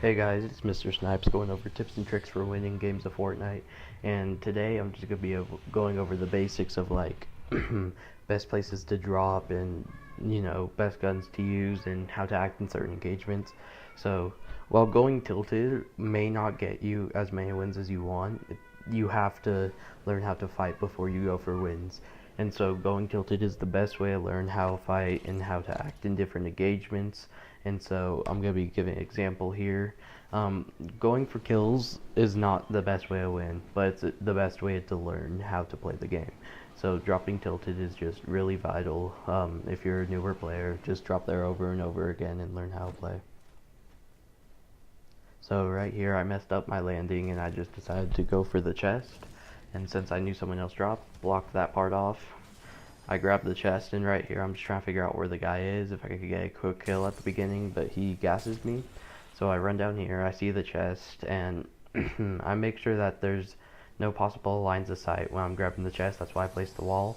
Hey guys, it's Mr. Snipes going over tips and tricks for winning games of Fortnite. And today I'm just going to be going over the basics of like best places to drop and best guns to use and how to act in certain engagements. So while going tilted may not get you as many wins as you want, you have to learn how to fight before you go for wins. And so going tilted is the best way to learn how to fight and how to act in different engagements. And so I'm going to be giving an example here. Going for kills is not the best way to win, but it's the best way to learn how to play the game. So dropping tilted is just really vital. If you're a newer player, just drop there over and over again and learn how to play. So right here I messed up my landing and I just decided to go for the chest. And since I knew someone else dropped, blocked that part off. I grabbed the chest, and right here I'm just trying to figure out where the guy is, if I could get a quick kill at the beginning, but he gasses me. So I run down here, I see the chest, and I make sure that there's no possible lines of sight when I'm grabbing the chest. That's why I placed the wall.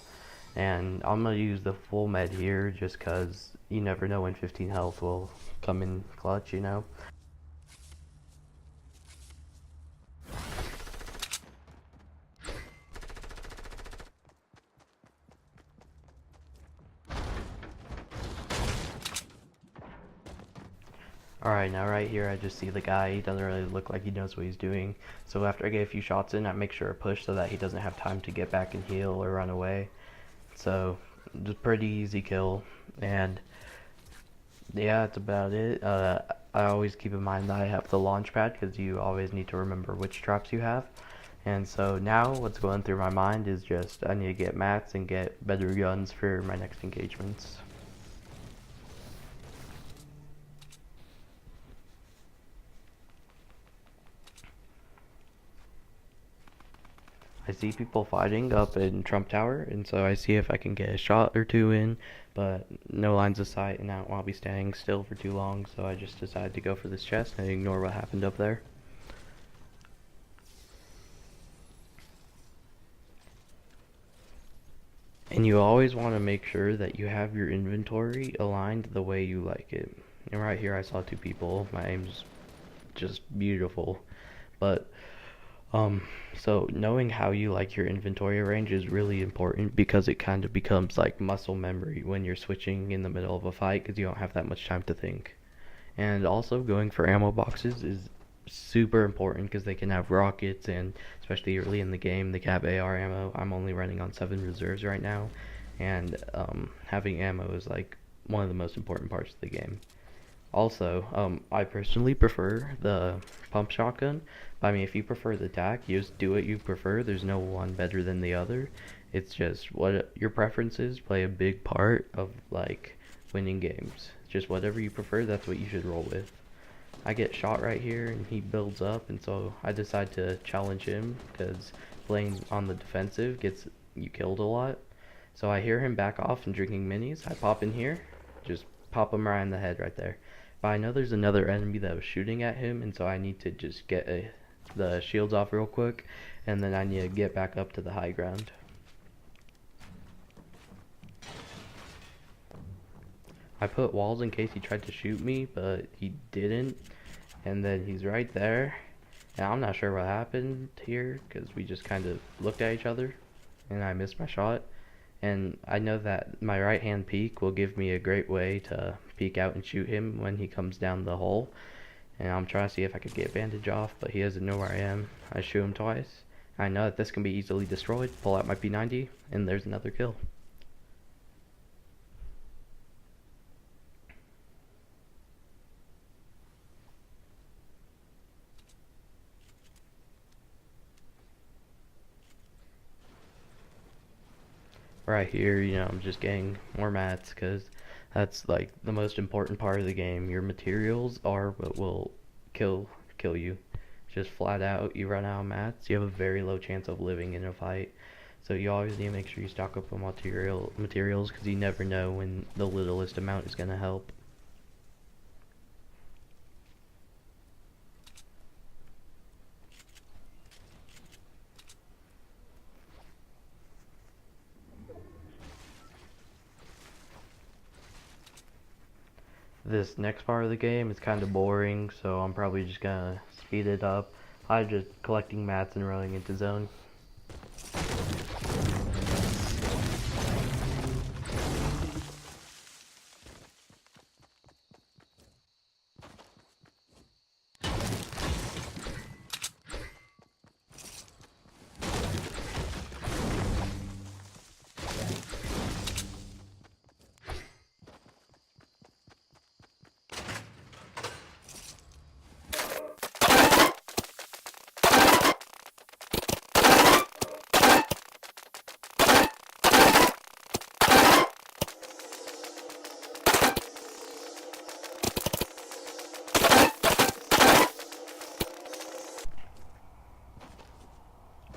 And I'm going to use the full med here just because you never know when 15 health will come in clutch. Alright, now right here I just see the guy. He doesn't really look like he knows what he's doing. So after I get a few shots in, I make sure to push so that he doesn't have time to get back and heal or run away. So, just pretty easy kill. And yeah, that's about it. I always keep in mind that I have the launch pad because you always need to remember which traps you have. And so now what's going through my mind is just I need to get mats and get better guns for my next engagements. I see people fighting up in Trump Tower, and so I see if I can get a shot or two in, but no lines of sight, and I don't want to be standing still for too long, so I just decided to go for this chest and ignore what happened up there. And you always want to make sure that you have your inventory aligned the way you like it. And right here I saw two people. My aim's just beautiful. But so knowing how you like your inventory range is really important because it kind of becomes like muscle memory when you're switching in the middle of a fight because you don't have that much time to think. And also going for ammo boxes is super important because they can have rockets and especially early in the game they can have AR ammo. I'm only running on 7 reserves right now, and having ammo is like one of the most important parts of the game. Also, I personally prefer the pump shotgun. I mean, if you prefer the tac, you just do what you prefer. There's no one better than the other. It's just what your preferences play a big part of like winning games. Just whatever you prefer, that's what you should roll with. I get shot right here and he builds up, and so I decide to challenge him because playing on the defensive gets you killed a lot. So I hear him back off and drinking minis. I pop in here, just pop him right in the head right there. But I know there's another enemy that was shooting at him, and so I need to just get the shields off real quick, and then I need to get back up to the high ground. I put walls in case he tried to shoot me, but he didn't. And then he's right there. And I'm not sure what happened here because we just kind of looked at each other and I missed my shot. And I know that my right hand peek will give me a great way to peek out and shoot him when he comes down the hole. And I'm trying to see if I could get bandage off, but he doesn't know where I am. I shoot him twice. I know that this can be easily destroyed. Pull out my P90 and there's another kill. Right here, I'm just getting more mats because that's like the most important part of the game. Your materials are what will kill you. Just flat out, you run out of mats, you have a very low chance of living in a fight. So you always need to make sure you stock up on materials because you never know when the littlest amount is gonna help. This next part of the game is kind of boring, so I'm probably just gonna speed it up. I'm just collecting mats and running into zone.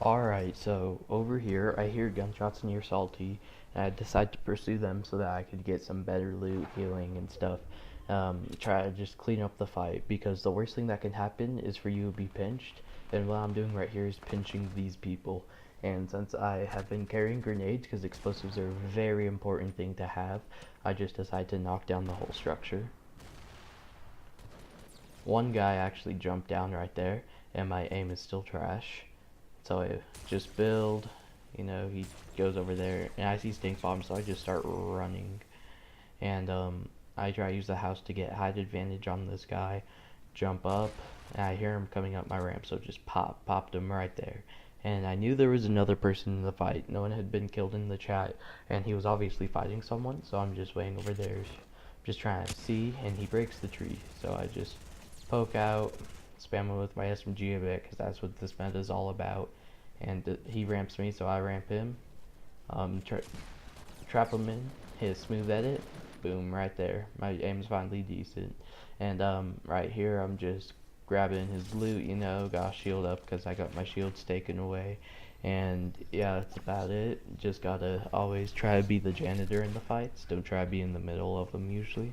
Alright, so over here I hear gunshots near Salty, and I decide to pursue them so that I could get some better loot, healing, and stuff. Try to just clean up the fight, because the worst thing that can happen is for you to be pinched, and what I'm doing right here is pinching these people. And since I have been carrying grenades, because explosives are a very important thing to have, I just decide to knock down the whole structure. One guy actually jumped down right there, and my aim is still trash. So I just build, he goes over there, and I see stink bombs, so I just start running. And I try to use the house to get height advantage on this guy, jump up, and I hear him coming up my ramp, so just popped him right there. And I knew there was another person in the fight. No one had been killed in the chat, and he was obviously fighting someone, so I'm just waiting over there, just trying to see, and he breaks the tree. So I just poke out, spam him with my SMG a bit, because that's what this meta is all about. And he ramps me, so I ramp him. Trap him in, hit a smooth edit, boom, right there. My aim's finally decent. And right here, I'm just grabbing his loot, got a shield up because I got my shields taken away. And yeah, that's about it. Just gotta always try to be the janitor in the fights. Don't try to be in the middle of them usually.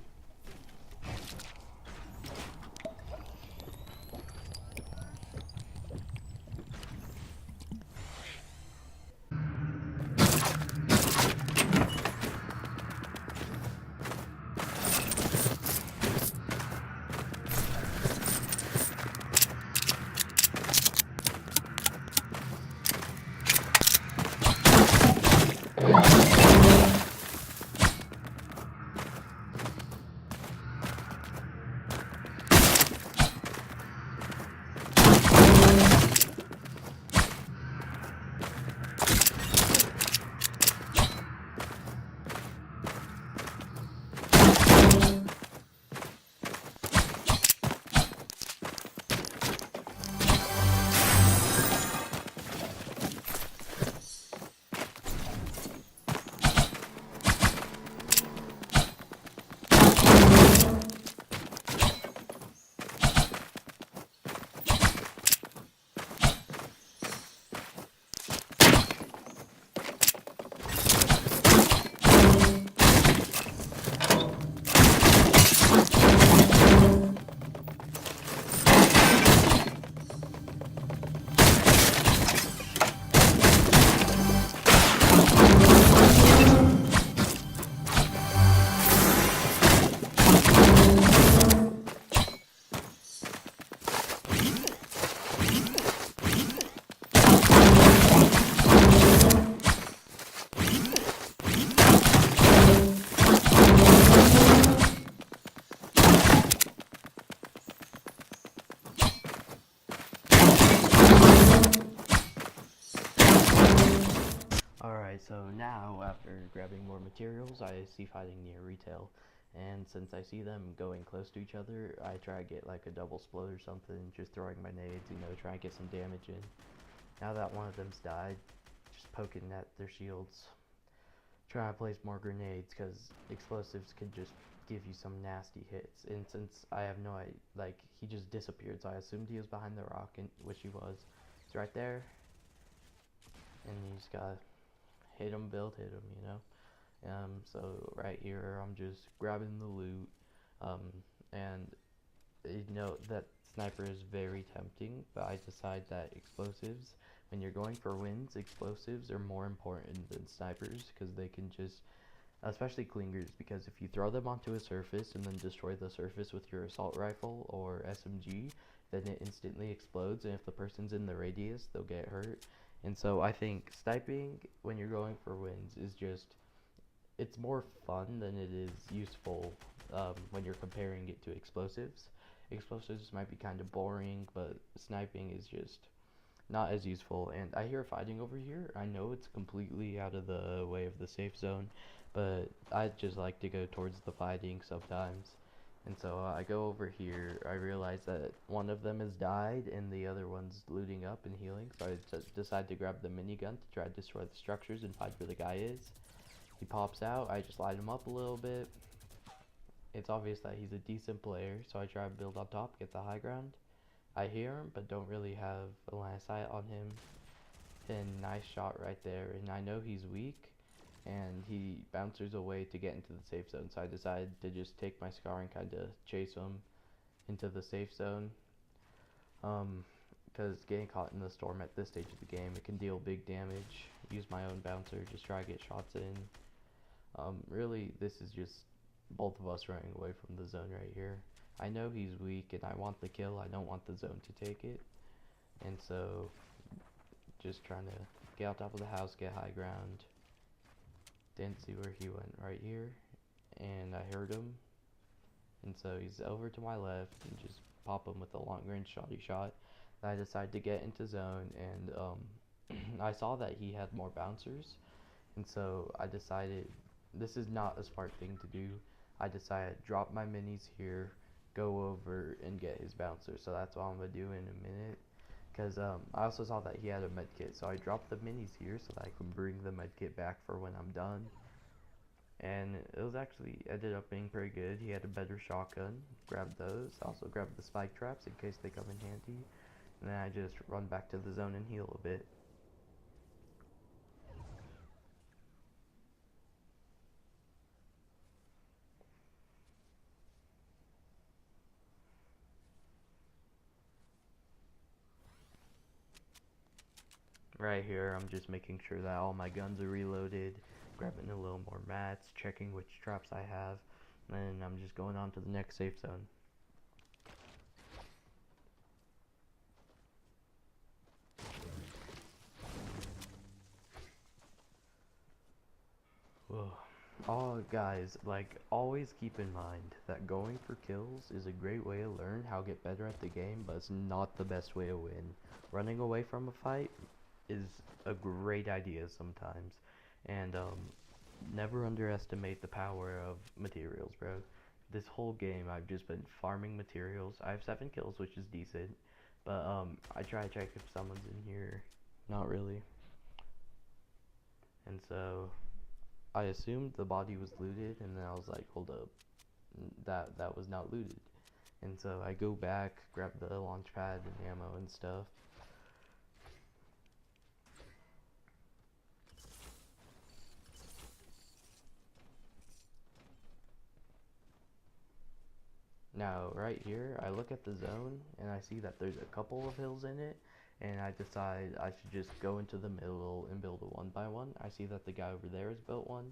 Alright, so now after grabbing more materials, I see fighting near retail. And since I see them going close to each other, I try to get like a double explode or something, just throwing my nades, try and get some damage in. Now that one of them's died, just poking at their shields. Try to place more grenades, because explosives could just give you some nasty hits. And since I have no idea, like, he just disappeared, so I assumed he was behind the rock, and which he was. He's right there, and you just gotta hit him, hit him. So right here, I'm just grabbing the loot, and that sniper is very tempting, but I decide that explosives, when you're going for wins, explosives are more important than snipers, because they can just especially clingers, because if you throw them onto a surface and then destroy the surface with your assault rifle or SMG, then it instantly explodes, and if the person's in the radius, they'll get hurt. And so I think sniping when you're going for wins is just, it's more fun than it is useful when you're comparing it to explosives. Explosives might be kind of boring, but sniping is just not as useful. And I hear fighting over here. I know it's completely out of the way of the safe zone, but I just like to go towards the fighting sometimes. And so I go over here. I realize that one of them has died and the other one's looting up and healing. So I decide to grab the minigun to try to destroy the structures and find where the guy is. He pops out. I just light him up a little bit. It's obvious that he's a decent player, so I try to build on top, get the high ground. I hear him, but don't really have a line of sight on him. And nice shot right there. And I know he's weak, and he bounces away to get into the safe zone. So I decided to just take my scar and kind of chase him into the safe zone. Because getting caught in the storm at this stage of the game, it can deal big damage. Use my own bouncer, just try to get shots in. Really, this is just both of us running away from the zone right here. I know he's weak and I want the kill. I don't want the zone to take it. And so, just trying to get on top of the house, get high ground. Didn't see where he went right here. And I heard him. And so he's over to my left and just pop him with a long range shotty shot. And I decided to get into zone, and I saw that he had more bouncers. And so I decided, this is not a smart thing to do. I decided drop my minis here, go over and get his bouncer. So that's what I'm gonna do in a minute. Because I also saw that he had a medkit, so I dropped the minis here so that I can bring the medkit back for when I'm done. And it was actually ended up being pretty good. He had a better shotgun. Grabbed those. Also grabbed the spike traps in case they come in handy. And then I just run back to the zone and heal a bit. Right here, I'm just making sure that all my guns are reloaded, grabbing a little more mats, checking which traps I have, and then I'm just going on to the next safe zone. Whoa. Oh, guys, like, always keep in mind that going for kills is a great way to learn how to get better at the game, but it's not the best way to win. Running away from a fight is a great idea sometimes, and never underestimate the power of materials, bro. This whole game I've just been farming materials. I have 7 kills, which is decent, but I try to check if someone's in here. Not really. And so I assumed the body was looted, and then I was like, hold up, that was not looted. And so I go back, grab the launch pad and ammo and stuff. Now, right here, I look at the zone, and I see that there's a couple of hills in it, and I decide I should just go into the middle and build a 1x1. I see that the guy over there has built one.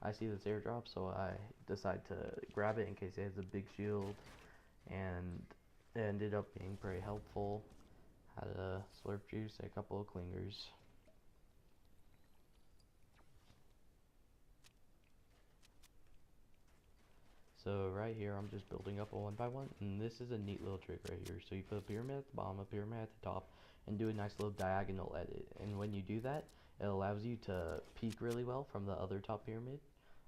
I see this airdrop, so I decide to grab it in case it has a big shield, and it ended up being pretty helpful. Had a slurp juice, a couple of clingers. So right here, I'm just building up a 1x1, and this is a neat little trick right here. So you put a pyramid at the bottom, a pyramid at the top, and do a nice little diagonal edit. And when you do that, it allows you to peek really well from the other top pyramid.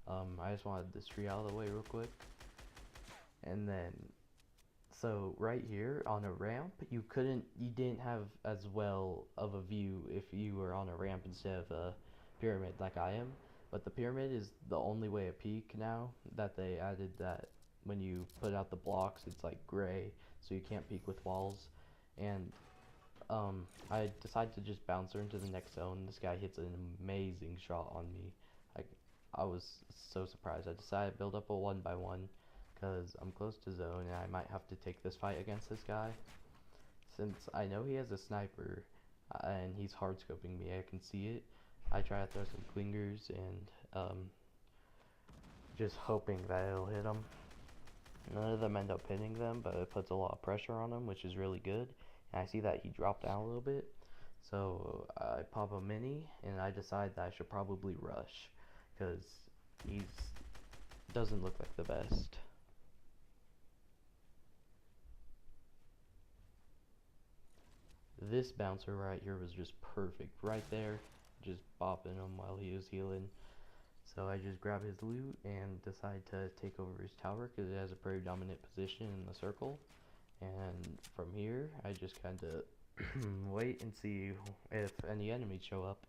I just wanted this tree out of the way real quick. And then, so right here on a ramp, you didn't have as well of a view if you were on a ramp instead of a pyramid like I am. But the pyramid is the only way to peek now that they added that when you put out the blocks, it's like gray, so you can't peek with walls. And I decided to just bounce her into the next zone. This guy hits an amazing shot on me. I was so surprised. I decided to build up a 1x1 because I'm close to zone and I might have to take this fight against this guy. Since I know he has a sniper and he's hard scoping me, I can see it. I try to throw some clingers and just hoping that it'll hit them. None of them end up hitting them, but it puts a lot of pressure on him, which is really good. And I see that he dropped down a little bit, so I pop a mini, and I decide that I should probably rush, because he doesn't look like the best. This bouncer right here was just perfect, right there, just bopping him while he was healing. So I just grab his loot and decide to take over his tower because it has a pretty dominant position in the circle. And from here, I just kind of wait and see if any enemies show up.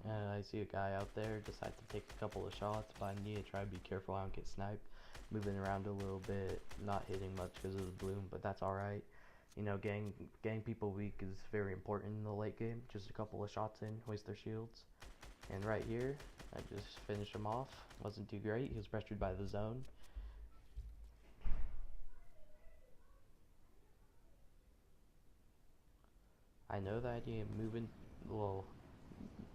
And I see a guy out there, decide to take a couple of shots, but I need to try to be careful I don't get sniped. Moving around a little bit, not hitting much because of the bloom, but that's alright. You know, getting people weak is very important in the late game. Just a couple of shots in, waste their shields. And right here, I just finished him off. Wasn't too great, he was pressured by the zone. I know the idea of moving, well,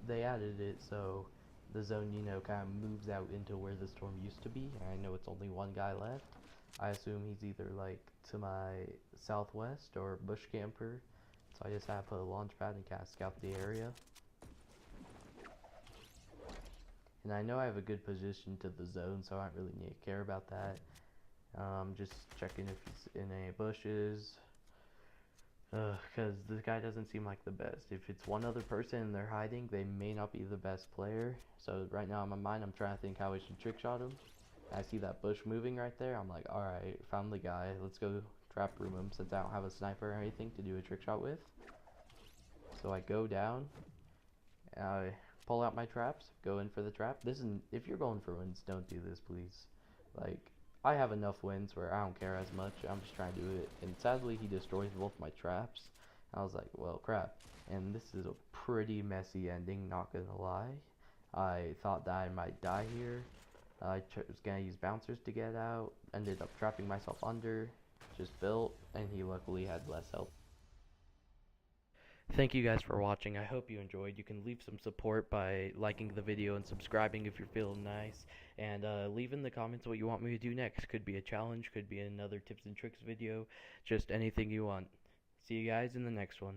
they added it so the zone, you know, kind of moves out into where the storm used to be. I know it's only one guy left. I assume he's either like to my southwest or bush camper. So I just have to put a launch pad and kind of scout the area. And I know I have a good position to the zone, so I don't really need to care about that. Just checking if he's in any bushes. Because this guy doesn't seem like the best. If it's one other person and they're hiding, they may not be the best player. So right now in my mind, I'm trying to think how I should trick shot him. I see that bush moving right there. I'm like, alright, found the guy. Let's go trap room him since I don't have a sniper or anything to do a trick shot with. So I go down. I pull out my traps, go in for the trap. This is, if you're going for wins, don't do this, please. Like, I have enough wins where I don't care as much. I'm just trying to do it. And sadly, he destroys both my traps. I was like, well, crap. And this is a pretty messy ending, not gonna lie. I thought that I might die here. I was gonna use bouncers to get out. Ended up trapping myself under. Just built, and he luckily had less health. Thank you guys for watching. I hope you enjoyed. You can leave some support by liking the video and subscribing if you're feeling nice. And leave in the comments what you want me to do next. Could be a challenge, could be another tips and tricks video, just anything you want. See you guys in the next one.